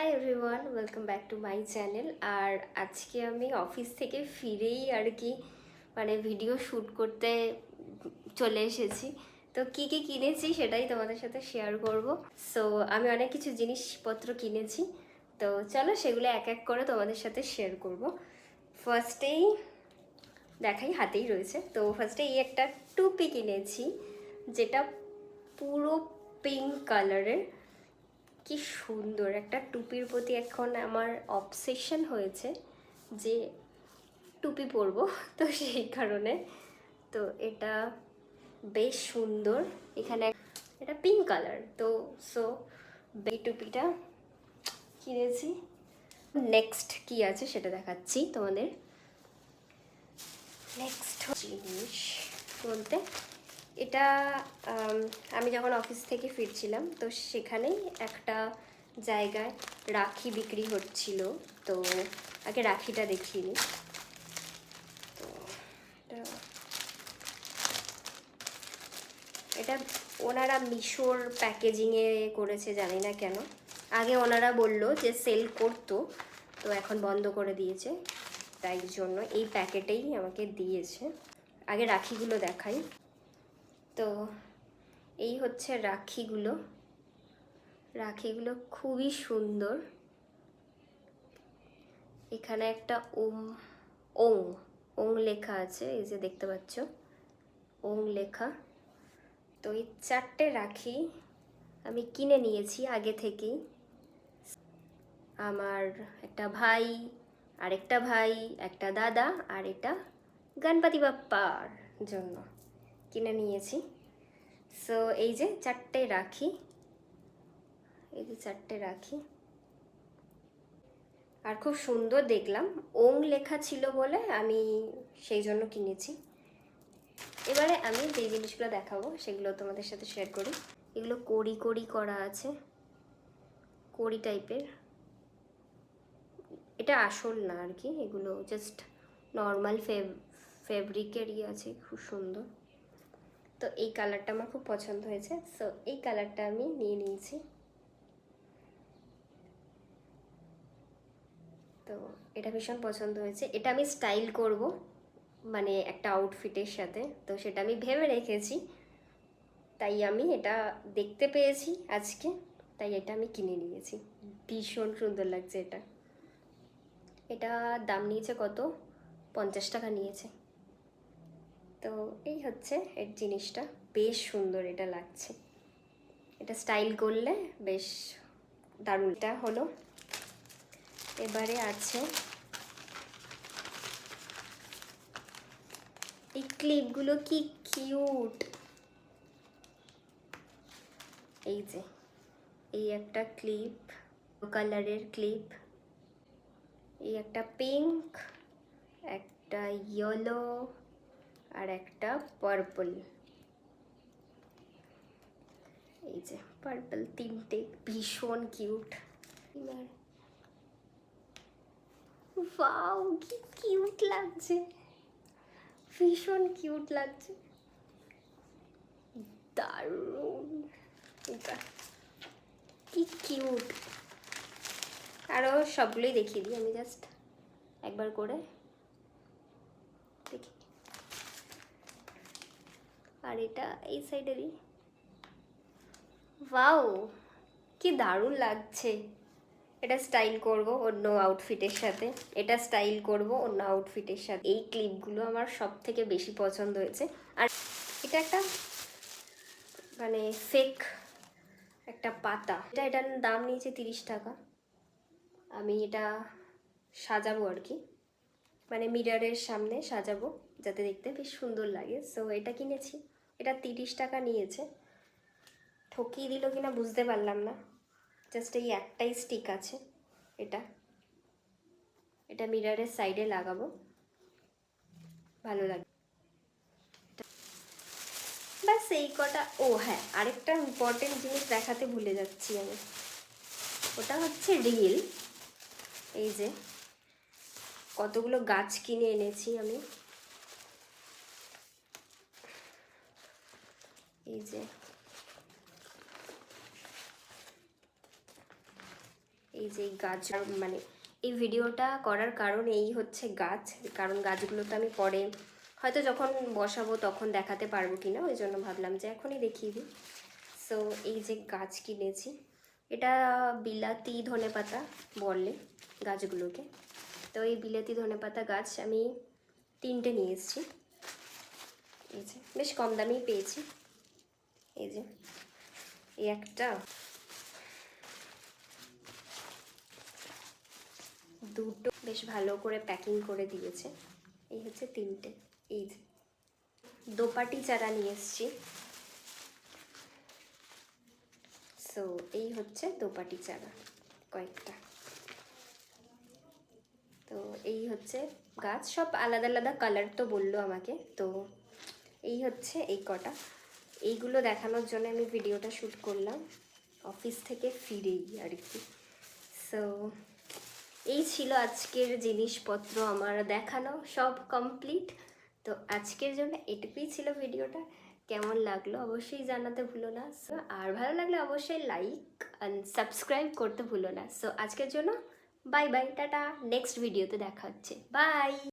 High everyone, welcome back to my channel. আর আজকে আমি অফিস থেকে ফিরেই আর কি ভিডিও শ্যুট করতে চলে এসেছি। তো কী কী কিনেছি সেটাই তোমাদের সাথে শেয়ার করব। সো আমি অনেক কিছু জিনিসপত্র কিনেছি, তো চলো সেগুলো এক এক করে তোমাদের সাথে শেয়ার করব। ফার্স্টেই দেখাই, হাতেই রয়েছে। তো ফার্স্টে এই একটা টুপি কিনেছি, যেটা পুরো পিঙ্ক কালারের। কি সুন্দর একটা টুপির প্রতি এখন আমার অবসেশন হয়েছে যে টুপি পরবো, তো সেই কারণে। তো এটা বেশ সুন্দর, এখানে এটা পিঙ্ক কালার। তো সো এই টুপিটা কিনেছি। নেক্সট কি আছে সেটা দেখাচ্ছি তোমাদের। নেক্সট জিনিস বলতে এটা আমি যখন অফিস থেকে ফিরছিলাম, তো সেখানেই একটা জায়গায় রাখি বিক্রি হচ্ছিল। তো আগে রাখিটা দেখিয়ে নিই। তো এটা ওনারা মিশোর প্যাকেজিংয়ে করেছে, জানি না কেন। আগে ওনারা বললো যে সেল করতো, তো এখন বন্ধ করে দিয়েছে, তাই জন্য এই প্যাকেটেই আমাকে দিয়েছে। আগে রাখিগুলো দেখাই। তো এই হচ্ছে রাখিগুলো। রাখিগুলো খুবই সুন্দর। এখানে একটা ওং ওং লেখা আছে, এই যে দেখতে পাচ্ছ ওং লেখা। তো এই 4টে রাখি আমি কিনে নিয়েছি আগে থেকেই। আমার একটা ভাই, আরেকটা ভাই, একটা দাদা, আর এটা গণপতি বাপ্পার জন্য কিনে নিয়েছি। সো এই যে 4টে রাখি, এই যে 4টে রাখি। আর খুব সুন্দর দেখলাম, ওং লেখা ছিল বলে আমি সেই জন্য কিনেছি। এবারে আমি যে জিনিসগুলো দেখাবো সেগুলো তোমাদের সাথে শেয়ার করি। এগুলো কড়ি কড়ি করা আছে, কড়ি টাইপের। এটা আসল না আর কি, এগুলো জাস্ট নর্মাল ফেব্রিকেরই আছে, খুব সুন্দর। তো এই কালারটা আমার খুব পছন্দ হয়েছে, সো এই কালারটা আমি নিয়ে নিয়েছি। তো এটা ভীষণ পছন্দ হয়েছে, এটা আমি স্টাইল করব একটা আউটফিটের সাথে। তো সেটা আমি ভেবে রেখেছি, তাই আমি এটা দেখতে পেয়েছি আজকে, তাই এটা আমি কিনে নিয়েছি। ভীষণ সুন্দর লাগছে এটা। এটা দাম নিয়েছে কত, 50 টাকা নিয়েছে। তো এই হচ্ছে এর জিনিসটা, বেশ সুন্দর এটা লাগছে। এটা স্টাইল করলে বেশ দারুণ। এটা হলো, এবারে আছে এই ক্লিপগুলো, কি কিউট। এই যে এই একটা ক্লিপ, কালারের ক্লিপ, এই একটা পিঙ্ক, একটা ইয়েলো, আর একটা পার্পল। এই যে পার্পল, 3টে ভীষণ কিউট। ওয়াও, কি কিউট লাগছে, ভীষণ কিউট লাগছে, দারুণ। এটা কি কিউট। আরও সবগুলোই দেখিয়ে দিই আমি, জাস্ট একবার করে দেখি। আর এটা এই সাইডে দিই। ওয়াও, কি দারুণ লাগছে। এটা স্টাইল করব অন্য আউটফিটের সাথে, এটা স্টাইল করব অন্য আউটফিটের সাথে। এই ক্লিপগুলো আমার সব থেকে বেশি পছন্দ হয়েছে। আর এটা একটা ফেক একটা পাতা, এটার দাম নিয়েছে 30 টাকা। আমি এটা সাজাবো আর কি, মিররের সামনে সাজাবো যাতে দেখতে বেশ সুন্দর লাগে। সো এটা কিনেছি, এটা 30 টাকা নিয়েছে। ঠকিয়ে দিল কিনা বুঝতে পারলাম না, জাস্ট এই একটাই স্টিক আছে। এটা এটা মিররের সাইডে লাগাবো, ভালো লাগে। ব্যাস এই কটা। ও হ্যাঁ, আরেকটা ইম্পর্টেন্ট জিনিস দেখাতে ভুলে যাচ্ছি আমি, ওটা হচ্ছে রিল। এই যে কতগুলো গাছ কিনে এনেছি আমি, এই যে এই যে এই গাছ, মানে এই ভিডিওটা করার কারণ এই হচ্ছে গাছ, কারণ গাছগুলো তো আমি পরে হয়তো যখন বসাবো তখন দেখাতে পারবো কি না, ওই জন্য ভাবলাম যে এখনই দেখিয়ে দিই। সো এই যে গাছ কিনেছি, এটা বিলাতি ধনেপাতা বলে গাছগুলোকে। তো এই বিলাতি ধনেপাতা গাছ আমি 3টে নিয়ে এসেছি। এই যে বেশ কম দামেই পেয়েছি। এই যে এই একটা, দুটো বেশ ভালো করে প্যাকিং করে দিয়েছে। এই হচ্ছে 3টে। এই যে দোপাটি চারা নিয়ে এসেছি। সো এই হচ্ছে দোপাটি চারা কয়েকটা। তো এই হচ্ছে গাছ, সব আলাদা আলাদা কালার তো বললো আমাকে। তো এই হচ্ছে এই কটা, এইগুলো দেখানোর জন্য আমি ভিডিওটা শ্যুট করলাম অফিস থেকে ফিরেই আর কি। সো এই ছিল আজকের জিনিসপত্র আমার দেখানো, সব কমপ্লিট। তো আজকের জন্য এটুকুই ছিল ভিডিওটা। কেমন লাগলো অবশ্যই জানাতে ভুলো না। সো আর ভালো লাগলে অবশ্যই লাইক অ্যান্ড সাবস্ক্রাইব করতে ভুলো না। সো আজকের জন্য বাই বাই, টাটা, নেক্সট ভিডিওতে দেখা হচ্ছে, বাই।